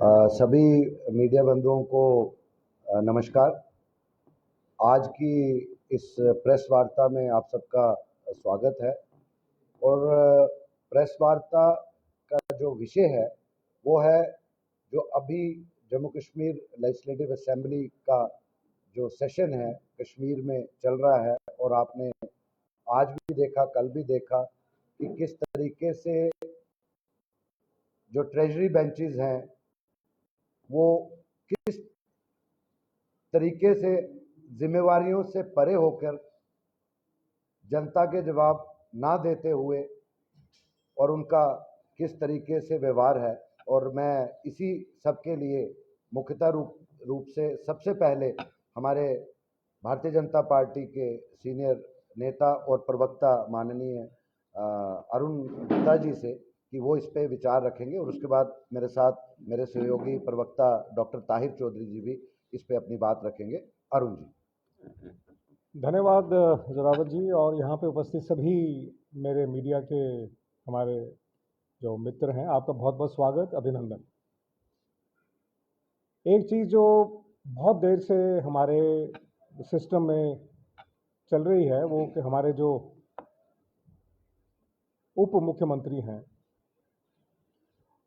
सभी मीडिया बंधुओं को नमस्कार। आज की इस प्रेस वार्ता में आप सबका स्वागत है और प्रेस वार्ता का जो विषय है वो है जो अभी जम्मू कश्मीर लेजिस्लेटिव असेंबली का जो सेशन है कश्मीर में चल रहा है और आपने आज भी देखा, कल भी देखा कि किस तरीके से जो ट्रेजरी बेंचेस हैं वो किस तरीके से जिम्मेवारियों से परे होकर जनता के जवाब ना देते हुए और उनका किस तरीके से व्यवहार है। और मैं इसी सब के लिए मुख्यतः रूप से सबसे पहले हमारे भारतीय जनता पार्टी के सीनियर नेता और प्रवक्ता माननीय अरुण गुप्ता जी से कि वो इस पे विचार रखेंगे और उसके बाद मेरे साथ मेरे सहयोगी प्रवक्ता डॉक्टर ताहिर चौधरी जी भी इस पे अपनी बात रखेंगे। अरुण जी। धन्यवाद जोरावर जी और यहाँ पे उपस्थित सभी मेरे मीडिया के हमारे जो मित्र हैं, आपका बहुत बहुत स्वागत, अभिनंदन। एक चीज़ जो बहुत देर से हमारे सिस्टम में चल रही है वो कि हमारे जो उप मुख्यमंत्री हैं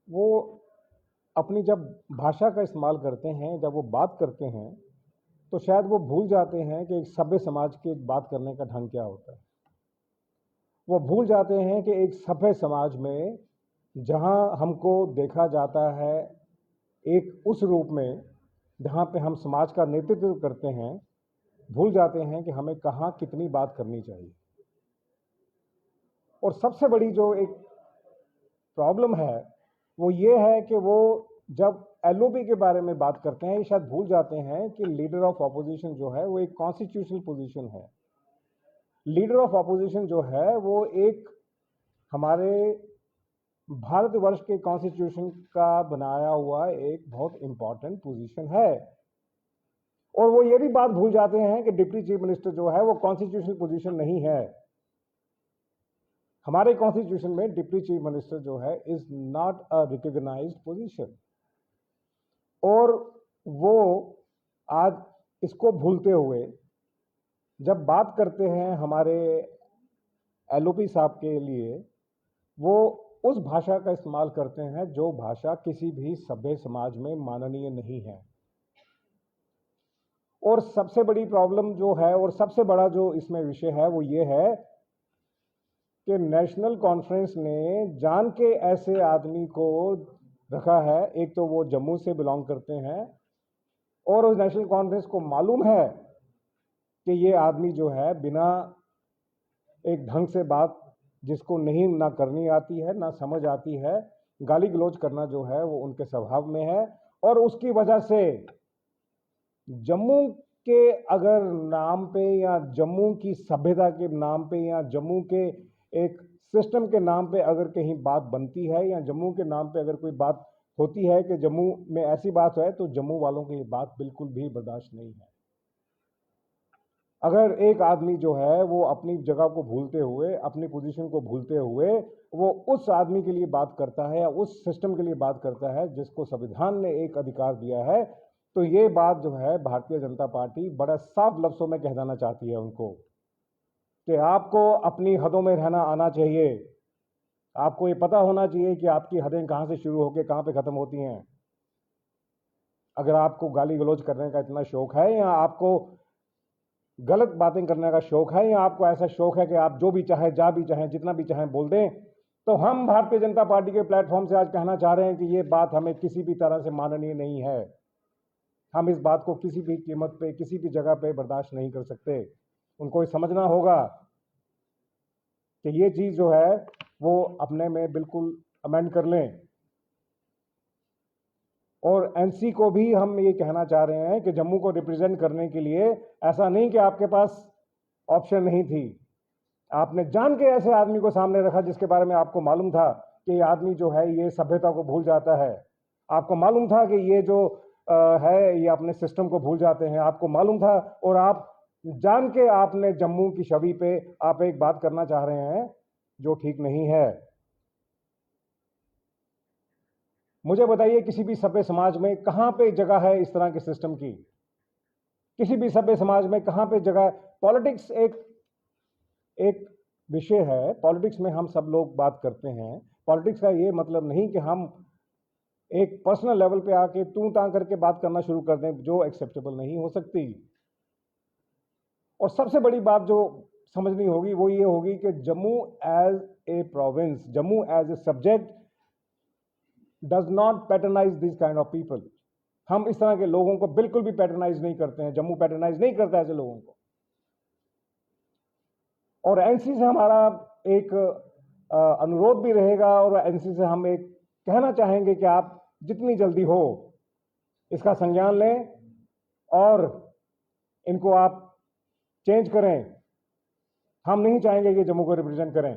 वो अपनी जब भाषा का इस्तेमाल करते हैं, जब वो बात करते हैं तो शायद वो भूल जाते हैं कि एक सभ्य समाज के बात करने का ढंग क्या होता है। वो भूल जाते हैं कि एक सभ्य समाज में जहां हमको देखा जाता है एक उस रूप में जहां पे हम समाज का नेतृत्व करते हैं, भूल जाते हैं कि हमें कहाँ कितनी बात करनी चाहिए। और सबसे बड़ी जो एक प्रॉब्लम है वो ये है कि वो जब एलओपी के बारे में बात करते हैं, शायद भूल जाते हैं कि लीडर ऑफ ऑपोजिशन जो है वो एक कॉन्स्टिट्यूशनल पोजीशन है। लीडर ऑफ ऑपोजिशन जो है वो एक हमारे भारतवर्ष के कॉन्स्टिट्यूशन का बनाया हुआ एक बहुत इंपॉर्टेंट पोजीशन है। और वो ये भी बात भूल जाते हैं कि डिप्टी चीफ मिनिस्टर जो है वो कॉन्स्टिट्यूशनल पोजीशन नहीं है। हमारे कॉन्स्टिट्यूशन में डिप्टी चीफ मिनिस्टर जो है is not a recognized position. और वो आज इसको भूलते हुए जब बात करते हैं हमारे एलओपी साहब के लिए, वो उस भाषा का इस्तेमाल करते हैं जो भाषा किसी भी सभ्य समाज में माननीय नहीं है। और सबसे बड़ी प्रॉब्लम जो है और सबसे बड़ा जो इसमें विषय है वो ये है कि नेशनल कॉन्फ्रेंस ने जान के ऐसे आदमी को रखा है। एक तो वो जम्मू से बिलोंग करते हैं और उस नेशनल कॉन्फ्रेंस को मालूम है कि ये आदमी जो है बिना एक ढंग से बात जिसको नहीं ना करनी आती है ना समझ आती है, गाली गलौज करना जो है वो उनके स्वभाव में है। और उसकी वजह से जम्मू के अगर नाम पे या जम्मू की सभ्यता के नाम पे या जम्मू के एक सिस्टम के नाम पे अगर कहीं बात बनती है या जम्मू के नाम पे अगर कोई बात होती है कि जम्मू में ऐसी बात है, तो जम्मू वालों की बात बिल्कुल भी बर्दाश्त नहीं है। अगर एक आदमी जो है वो अपनी जगह को भूलते हुए, अपनी पोजीशन को भूलते हुए वो उस आदमी के लिए बात करता है या उस सिस्टम के लिए बात करता है जिसको संविधान ने एक अधिकार दिया है, तो ये बात जो है भारतीय जनता पार्टी बड़ा साफ लफ्जों में कह देना चाहती है उनको कि आपको अपनी हदों में रहना आना चाहिए। आपको ये पता होना चाहिए कि आपकी हदें कहां से शुरू होकर कहां पे खत्म होती हैं। अगर आपको गाली गलौज करने का इतना शौक है या आपको गलत बातें करने का शौक है या आपको ऐसा शौक है कि आप जो भी चाहे, जा भी चाहें, जितना भी चाहें बोल दें, तो हम भारतीय जनता पार्टी के प्लेटफॉर्म से आज कहना चाह रहे हैं कि ये बात हमें किसी भी तरह से माननीय नहीं है। हम इस बात को किसी भी कीमत पे, किसी भी जगह पे बर्दाश्त नहीं कर सकते। उनको ये समझना होगा कि ये चीज जो है वो अपने में बिल्कुल अमेंड कर लें। और एनसी को भी हम ये कहना चाह रहे हैं कि जम्मू को रिप्रेजेंट करने के लिए ऐसा नहीं कि आपके पास ऑप्शन नहीं थी। आपने जान के ऐसे आदमी को सामने रखा जिसके बारे में आपको मालूम था कि ये आदमी जो है ये सभ्यता को भूल जाता है। आपको मालूम था कि ये जो है ये अपने सिस्टम को भूल जाते हैं, आपको मालूम था। और आप जान के आपने जम्मू की छवि पे आप एक बात करना चाह रहे हैं जो ठीक नहीं है। मुझे बताइए किसी भी सभ्य समाज में कहां पे जगह है इस तरह के सिस्टम की? किसी भी सभ्य समाज में कहां पे जगह? पॉलिटिक्स एक एक विषय है, पॉलिटिक्स में हम सब लोग बात करते हैं। पॉलिटिक्स का ये मतलब नहीं कि हम एक पर्सनल लेवल पे आके तू तां करके बात करना शुरू कर दें, जो एक्सेप्टेबल नहीं हो सकती। और सबसे बड़ी बात जो समझनी होगी वो ये होगी कि Jammu as a province, Jammu as a subject does not patronize this kind of people. हम इस तरह के लोगों को बिल्कुल भी पैटर्नाइज नहीं करते हैं, जम्मू पैटर्नाइज नहीं करता ऐसे लोगों को। और एनसी से हमारा एक अनुरोध भी रहेगा, और एनसी से हम एक कहना चाहेंगे कि आप जितनी जल्दी हो इसका संज्ञान लें और इनको आप चेंज करें। हम नहीं चाहेंगे कि जम्मू को रिप्रेजेंट करें।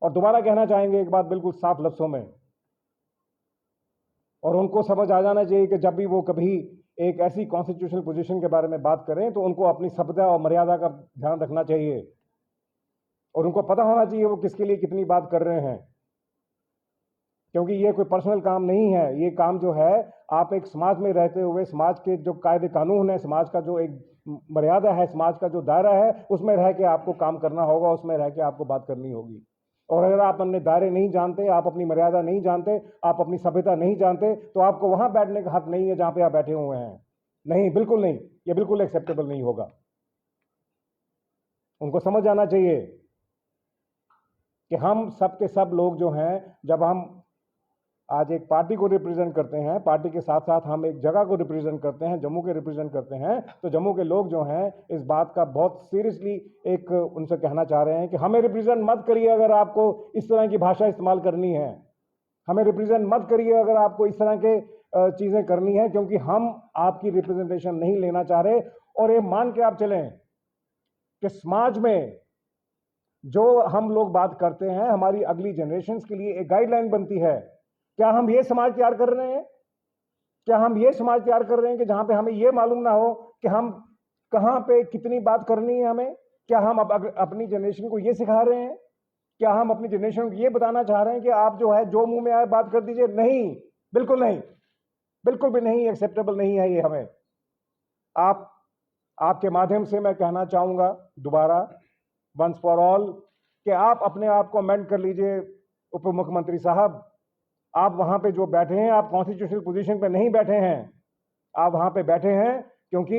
और दोबारा कहना चाहेंगे एक बात बिल्कुल साफ लफ्जों में, और उनको समझ आ जाना चाहिए कि जब भी वो कभी एक ऐसी कॉन्स्टिट्यूशनल पोजीशन के बारे में बात करें तो उनको अपनी सभ्यता और मर्यादा का ध्यान रखना चाहिए, और उनको पता होना चाहिए वो किसके लिए कितनी बात कर रहे हैं। क्योंकि ये कोई पर्सनल काम नहीं है, ये काम जो है आप एक समाज में रहते हुए समाज के जो कायदे कानून है, समाज का जो एक मर्यादा है, समाज का जो दायरा है, उसमें रह के आपको काम करना होगा, उसमें रह के आपको बात करनी होगी। और अगर आप अपने दायरे नहीं जानते, आप अपनी मर्यादा नहीं जानते, आप अपनी सभ्यता नहीं जानते, तो आपको वहां बैठने का हक नहीं है जहां पे आप बैठे हुए हैं। नहीं, बिल्कुल नहीं, ये बिल्कुल एक्सेप्टेबल नहीं होगा। उनको समझ आना चाहिए कि हम सब के सब लोग जो हैं, जब हम आज एक पार्टी को रिप्रेजेंट करते हैं, पार्टी के साथ साथ हम एक जगह को रिप्रेजेंट करते हैं, जम्मू के रिप्रेजेंट करते हैं, तो जम्मू के लोग जो हैं इस बात का बहुत सीरियसली एक उनसे कहना चाह रहे हैं कि हमें रिप्रेजेंट मत करिए अगर आपको इस तरह की भाषा इस्तेमाल करनी है। हमें रिप्रेजेंट मत करिए अगर आपको इस तरह के चीज़ें करनी है, क्योंकि हम आपकी रिप्रेजेंटेशन नहीं लेना चाह रहे। और ये मान के आप चलें कि समाज में जो हम लोग बात करते हैं, हमारी अगली जनरेशन के लिए एक गाइडलाइन बनती है। क्या हम ये समाज तैयार कर रहे हैं? क्या हम ये समाज तैयार कर रहे हैं कि जहां पे हमें ये मालूम ना हो कि हम कहां पे कितनी बात करनी है हमें? क्या हम अब अपनी जनरेशन को ये सिखा रहे हैं? क्या हम अपनी जनरेशन को ये बताना चाह रहे हैं कि आप जो है जो मुंह में आए बात कर दीजिए? नहीं, बिल्कुल नहीं, बिल्कुल भी नहीं, एक्सेप्टेबल नहीं है ये हमें। आपके माध्यम से मैं कहना चाहूंगा दोबारा, वंस फॉर ऑल, कि आप अपने आप को अमेंड कर लीजिए। उप मुख्यमंत्री साहब, आप वहां पे जो बैठे हैं, आप कॉन्स्टिट्यूशनल पोजीशन पे नहीं बैठे हैं। आप वहां पे बैठे हैं क्योंकि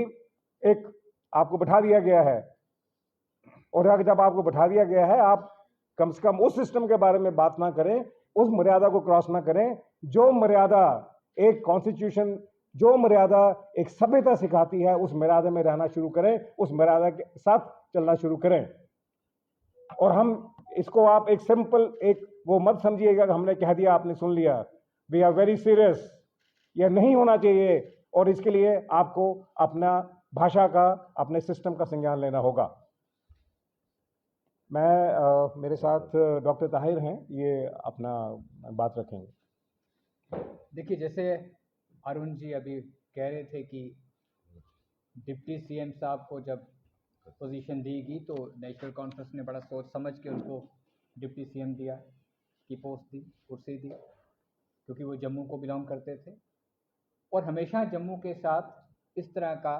एक आपको बैठा दिया गया है, और अगर जब आपको बैठा दिया गया है, आप कम से कम उस सिस्टम के बारे में बात ना करें, उस मर्यादा को क्रॉस ना करें जो मर्यादा एक कॉन्स्टिट्यूशन, जो मर्यादा एक सभ्यता सिखाती है, उस मर्यादा में रहना शुरू करें, उस मर्यादा के साथ चलना शुरू करें। और हम इसको आप एक सिंपल एक वो मत समझिएगा कि हमने कह दिया आपने सुन लिया। वी आर वेरी सीरियस, यह नहीं होना चाहिए, और इसके लिए आपको अपना भाषा का, अपने सिस्टम का संज्ञान लेना होगा। मेरे साथ डॉक्टर ताहिर हैं, ये अपना बात रखेंगे। देखिए, जैसे अरुण जी अभी कह रहे थे कि डिप्टी सीएम साहब को जब पोजीशन दी गई तो नेशनल कॉन्फ्रेंस ने बड़ा सोच समझ के उनको डिप्टी सीएम दिया, की पोस्ट दी, कुर्सी दी, क्योंकि वो जम्मू को बिलोंग करते थे। और हमेशा जम्मू के साथ इस तरह का,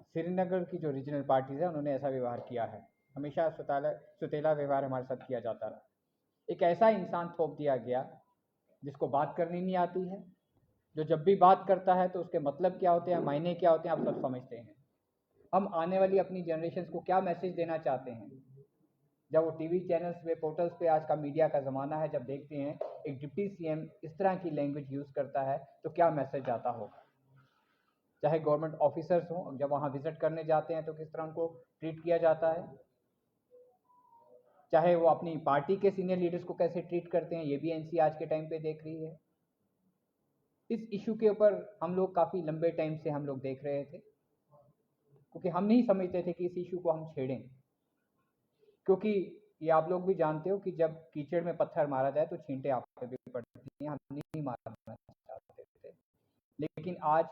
श्रीनगर की जो रीजनल पार्टीज है उन्होंने ऐसा व्यवहार किया है, हमेशा सुतेला व्यवहार हमारे साथ किया जाता रहा। एक ऐसा इंसान थोप दिया गया जिसको बात करनी नहीं आती है, जो जब भी बात करता है तो उसके मतलब क्या होते हैं, मायने क्या होते हैं, आप सब समझते हैं। हम आने वाली अपनी जनरेशन को क्या मैसेज देना चाहते हैं? जब वो टीवी चैनल्स पे, पोर्टल्स पे, आज का मीडिया का ज़माना है, जब देखते हैं एक डिप्टी सीएम इस तरह की लैंग्वेज यूज़ करता है तो क्या मैसेज आता होगा? चाहे गवर्नमेंट ऑफिसर्स हों, जब वहाँ विजिट करने जाते हैं तो किस तरह उनको ट्रीट किया जाता है, चाहे वो अपनी पार्टी के सीनियर लीडर्स को कैसे ट्रीट करते हैं, ये भी एनसी आज के टाइम पे देख रही है। इस इशू के ऊपर हम लोग काफ़ी लंबे टाइम से हम लोग देख रहे थे, क्योंकि हम नहीं समझते थे कि इस इशू को हम छेड़ें, क्योंकि ये आप लोग भी जानते हो कि जब कीचड़ में पत्थर मारा जाए तो छींटे आप पे भी पड़ती हैं। हम नहीं मारना चाहते थे, लेकिन आज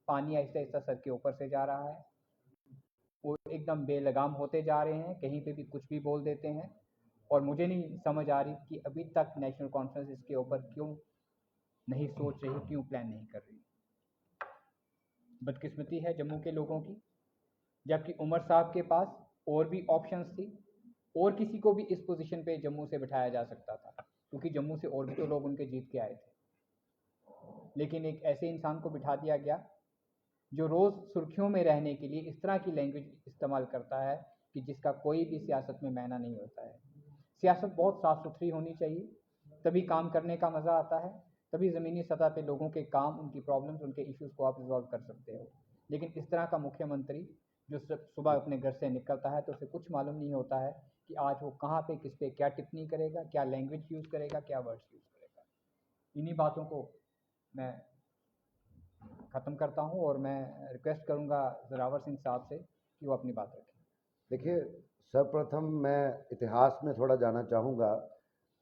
पानी आहिस्ता आहिस्ता सर के ऊपर से जा रहा है, वो एकदम बेलगाम होते जा रहे हैं, कहीं पे भी कुछ भी बोल देते हैं। और मुझे नहीं समझ आ रही कि अभी तक नेशनल कॉन्फ्रेंस इसके ऊपर क्यों नहीं सोच रही, क्यों प्लान नहीं कर रही। बदकिस्मती है जम्मू के लोगों की, जबकि उमर साहब के पास और भी ऑप्शंस थी, और किसी को भी इस पोजीशन पे जम्मू से बिठाया जा सकता था, क्योंकि जम्मू से और भी तो लोग उनके जीत के आए थे। लेकिन एक ऐसे इंसान को बिठा दिया गया जो रोज़ सुर्खियों में रहने के लिए इस तरह की लैंग्वेज इस्तेमाल करता है कि जिसका कोई भी सियासत में मायना नहीं होता है। सियासत बहुत साफ़ सुथरी होनी चाहिए, तभी काम करने का मज़ा आता है, तभी ज़मीनी सतह पे लोगों के काम, उनकी प्रॉब्लम्स, उनके इश्यूज़ को आप रिजॉल्व कर सकते हो। लेकिन इस तरह का मुख्यमंत्री जो सुबह अपने घर से निकलता है तो उसे कुछ मालूम नहीं होता है कि आज वो कहाँ पे, किस पे क्या टिप्पणी करेगा, क्या लैंग्वेज यूज़ करेगा, क्या वर्ड्स यूज़ करेगा। इन्हीं बातों को मैं ख़त्म करता हूँ और मैं रिक्वेस्ट करूँगा ज़ोरावर सिंह साहब से कि वो अपनी बात रखें। देखिए, सर्वप्रथम मैं इतिहास में थोड़ा जाना चाहूँगा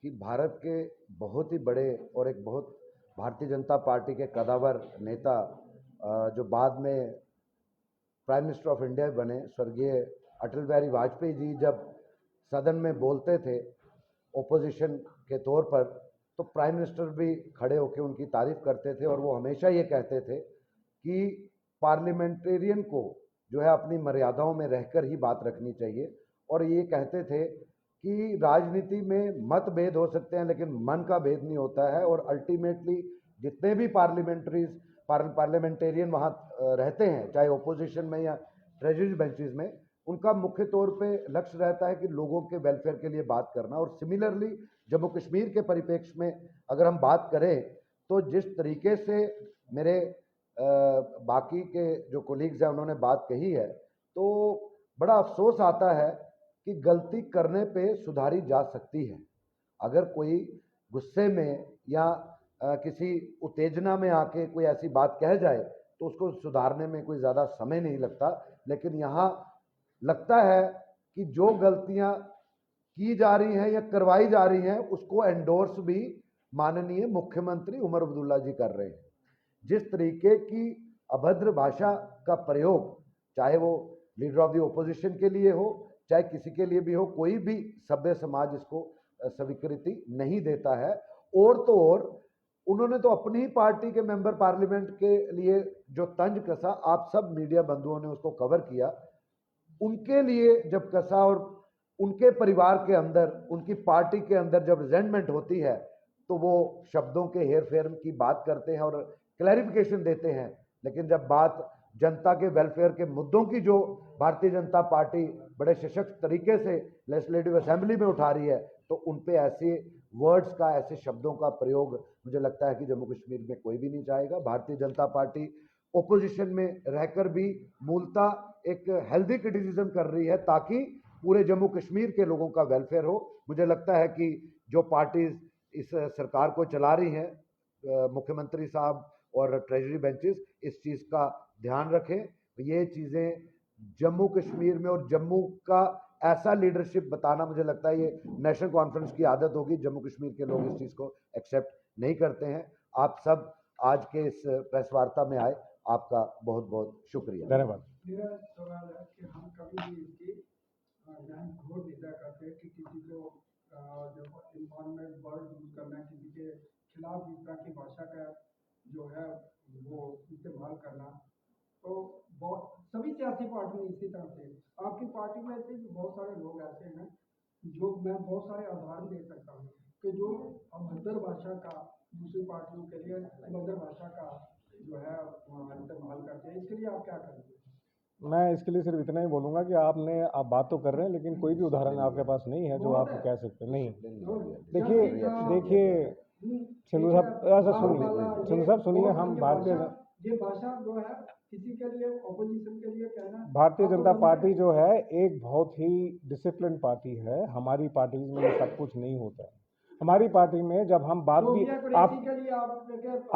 कि भारत के बहुत ही बड़े और एक बहुत भारतीय जनता पार्टी के कदावर नेता जो बाद में प्राइम मिनिस्टर ऑफ इंडिया बने, स्वर्गीय अटल बिहारी वाजपेयी जी जब सदन में बोलते थे ओपोजिशन के तौर पर, तो प्राइम मिनिस्टर भी खड़े होकर उनकी तारीफ करते थे और वो हमेशा ये कहते थे कि पार्लियामेंटेरियन को जो है अपनी मर्यादाओं में रहकर ही बात रखनी चाहिए। और ये कहते थे कि राजनीति में मतभेद हो सकते हैं लेकिन मन का भेद नहीं होता है, और अल्टीमेटली जितने भी पार्लियामेंटेरियन वहाँ रहते हैं, चाहे ओपोजिशन में या ट्रेजरी बेंचेस में, उनका मुख्य तौर पे लक्ष्य रहता है कि लोगों के वेलफेयर के लिए बात करना। और सिमिलरली जम्मू कश्मीर के परिप्रेक्ष्य में अगर हम बात करें तो जिस तरीके से मेरे बाकी के जो कोलीग्स हैं उन्होंने बात कही है, तो बड़ा अफसोस आता है कि गलती करने पे सुधारी जा सकती है। अगर कोई गुस्से में या किसी उत्तेजना में आके कोई ऐसी बात कह जाए तो उसको सुधारने में कोई ज़्यादा समय नहीं लगता। लेकिन यहाँ लगता है कि जो गलतियाँ की जा रही हैं या करवाई जा रही हैं उसको एंडोर्स भी माननीय मुख्यमंत्री उमर अब्दुल्ला जी कर रहे हैं। जिस तरीके की अभद्र भाषा का प्रयोग, चाहे वो लीडर ऑफ द ओपोजिशन के लिए हो चाहे किसी के लिए भी हो, कोई भी सभ्य समाज इसको स्वीकृति नहीं देता है। और तो और उन्होंने तो अपनी ही पार्टी के मेंबर पार्लियामेंट के लिए जो तंज कसा, आप सब मीडिया बंधुओं ने उसको कवर किया, उनके लिए जब कसा और उनके परिवार के अंदर, उनकी पार्टी के अंदर जब रिजेंटमेंट होती है तो वो शब्दों के हेर फेर की बात करते हैं और क्लैरिफिकेशन देते हैं। लेकिन जब बात जनता के वेलफेयर के मुद्दों की, जो भारतीय जनता पार्टी बड़े सशक्त तरीके से लेजिस्लेटिव असेंबली में उठा रही है, तो उन पे ऐसे वर्ड्स का, ऐसे शब्दों का प्रयोग मुझे लगता है कि जम्मू कश्मीर में कोई भी नहीं चाहेगा। भारतीय जनता पार्टी ओपोजिशन में रहकर भी मूलतः एक हेल्दी क्रिटिसिज्म कर रही है ताकि पूरे जम्मू कश्मीर के लोगों का वेलफेयर हो। मुझे लगता है कि जो पार्टीज इस सरकार को चला रही हैं, मुख्यमंत्री साहब और ट्रेजरी बेंचेस, इस चीज़ का ध्यान रखें। ये चीज़ें जम्मू कश्मीर में, और जम्मू का ऐसा लीडरशिप बताना, मुझे लगता है ये नेशनल कॉन्फ्रेंस की आदत होगी। जम्मू कश्मीर के लोग इस चीज़ को एक्सेप्ट नहीं करते हैं। आप सब आज के इस प्रेस वार्ता में आए, आपका बहुत बहुत शुक्रिया। धन्यवाद। मेरा सवाल है कि हम कभी भी इसकी घोर निंदा करते हैं कि किसी को जब इन्वायरमेंट वर्ड यूज करना है, किसी के खिलाफ इस तरह की भाषा का जो है वो इस्तेमाल करना, तो बहुत सभी सियासी पार्टी में इसी तरह से, आपकी पार्टी में से बहुत सारे लोग ऐसे हैं जो मैं बहुत सारे उदाहरण दे सकता हूँ कि जो अभद्र भाषा का दूसरी पार्टियों के लिए अभद्र भाषा का जो है इस्तेमाल करते हैं। इसके लिए आप क्या करेंगे? मैं इसके लिए सिर्फ इतना ही बोलूँगा कि आप बात तो कर रहे हैं लेकिन कोई भी उदाहरण आपके पास नहीं है जो आप कह सकते हैं। नहीं, देखिए सिंधु साहब, ऐसा सुनिए, सिंधु साहब सुनिए, हम ये भाषा जो है किसी के लिए, ऑपोजिशन के लिए कहना, भारतीय जनता पार्टी जो है एक बहुत ही डिसिप्लिन पार्टी है। हमारी पार्टी में ये सब कुछ नहीं होता है। हमारी पार्टी में जब हम बात भी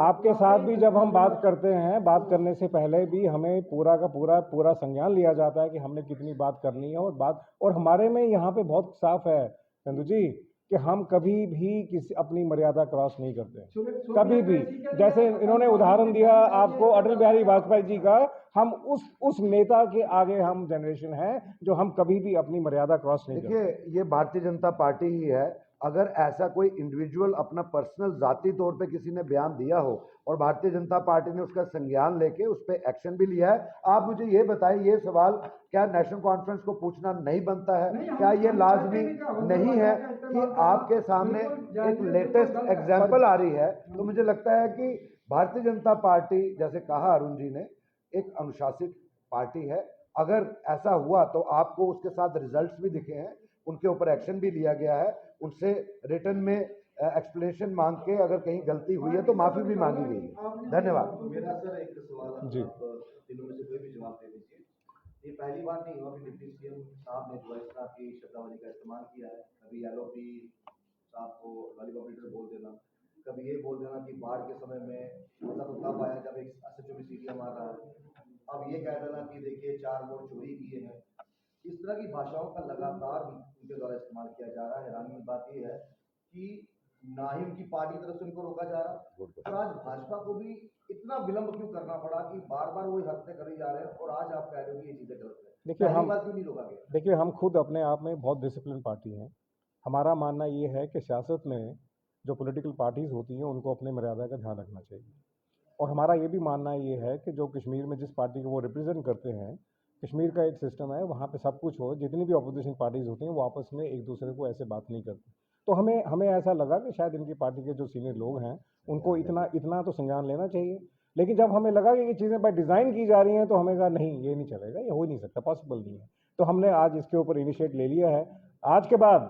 आपके साथ भी जब हम बात करते हैं, बात करने से पहले भी हमें पूरा का पूरा संज्ञान लिया जाता है कि हमने कितनी बात करनी है। और हमारे में यहाँ पे बहुत साफ है संधु जी कि हम कभी भी किसी अपनी मर्यादा क्रॉस नहीं करते हैं, सोनिया कभी भी। गांधी जी का जैसे जो इन्होंने उदाहरण दिया आपको अटल बिहारी वाजपेयी जी का, हम उस नेता के आगे हम जनरेशन है जो हम कभी भी अपनी मर्यादा क्रॉस नहीं करते। देखिए, ये भारतीय जनता पार्टी ही है। अगर ऐसा कोई इंडिविजुअल अपना पर्सनल जाती तौर पे किसी ने बयान दिया हो और भारतीय जनता पार्टी ने उसका संज्ञान लेके उस पर एक्शन भी लिया है, आप मुझे ये बताएं, ये सवाल क्या नेशनल कॉन्फ्रेंस को पूछना नहीं बनता है? क्या ये लाजमी नहीं है कि आपके सामने एक लेटेस्ट एग्जाम्पल आ रही है? तो मुझे लगता है कि भारतीय जनता पार्टी, जैसे कहा अरुण जी ने, एक अनुशासित पार्टी है। अगर ऐसा हुआ तो आपको उसके साथ रिजल्ट्स भी दिखे हैं, उनके ऊपर एक्शन भी लिया गया है, उनसे रिटर्न में एक्सप्लेनेशन मांग के अगर कहीं गलती हुई है तो माफी भी मांगी गई है। धन्यवाद। मेरा सर एक सवाल जी। आप तीनों में से कोई भी जवाब दे दीजिए। ये पहली बार नहीं हुआ कि डिप्टी सीएम साहब ने जो इस तरह की शब्दावली का इस्तेमाल किया है। कभी एलओपी साहब को लॉलीपॉप लीडर बोल देना, कभी ये बोल देना कि बाढ़ के समय में मतलब तो तब आया जब एक एसएचओ भी सीटियां मार रहा है। अब ये कह देना कि देखिए 4 वोट चोरी किए हैं। इस तरह की भाषाओं का लगातार उनके द्वारा इस्तेमाल किया जा रहा है। हैरानी की बात यह है कि ना ही उनकी पार्टी की तरफ से उनको रोका जा रहा, और आज भाजपा को भी इतना विलंब क्यों करना पड़ा कि बार बार वही हरकतें करी जा रहे हैं, और आज आप कह रहे हो कि ये चीजें गलत है। देखिए, पहली हम बार क्यों नहीं रोका गया? देखिए हम खुद अपने आप में बहुत डिसिप्लिन पार्टी हैं। हमारा मानना ये है कि सियासत में जो पॉलिटिकल पार्टीज होती हैं उनको अपने मर्यादा का ध्यान रखना चाहिए। और हमारा ये भी मानना ये है कि जो कश्मीर में जिस पार्टी को वो रिप्रेजेंट करते हैं, कश्मीर का एक सिस्टम है, वहाँ पे सब कुछ हो, जितनी भी अपोजिशन पार्टीज होती हैं वो आपस में एक दूसरे को ऐसे बात नहीं करती। तो हमें हमें ऐसा लगा कि शायद इनकी पार्टी के जो सीनियर लोग हैं उनको इतना तो संज्ञान लेना चाहिए। लेकिन जब हमें लगा कि ये चीज़ें बाय डिज़ाइन की जा रही हैं तो हमें कहा नहीं, ये नहीं चलेगा, ये हो ही नहीं सकता, पॉसिबल नहीं है। तो हमने आज इसके ऊपर इनिशिएट ले लिया है। आज के बाद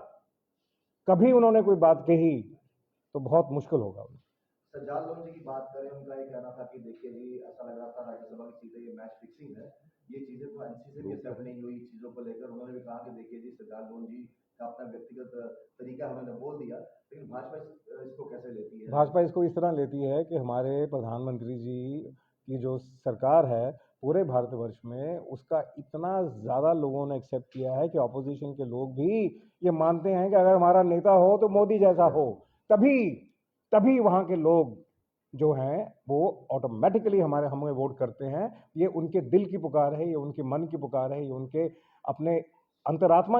कभी उन्होंने कोई बात कही तो बहुत मुश्किल होगा। सज्जाद लोधी की बात करें, उनका ये कहना था कि देखिए जी, ऐसा लग रहा था राज्यसभा की सीटें ये मैच फिक्सिंग है। ये चीजें तो एनसी से भी एक्सेप्ट नहीं हुई चीजों को लेकर। उन्होंने भी कहा कि देखिए जी, सज्जाद लोधी का अपना व्यक्तिगत तरीका उन्होंने बोल दिया, लेकिन भाजपा इसको कैसे लेती है? भाजपा इसको इस तरह लेती है कि हमारे प्रधानमंत्री जी की जो सरकार है पूरे भारतवर्ष में, उसका इतना ज़्यादा लोगों ने एक्सेप्ट किया है कि ऑपोजिशन के लोग भी ये मानते हैं कि अगर हमारा नेता हो तो मोदी जैसा हो। तभी तभी वहाँ के लोग जो हैं वो ऑटोमेटिकली हमें वोट करते हैं। ये उनके दिल की पुकार है, ये उनके मन की पुकार है, ये उनके अपने अंतरात्मा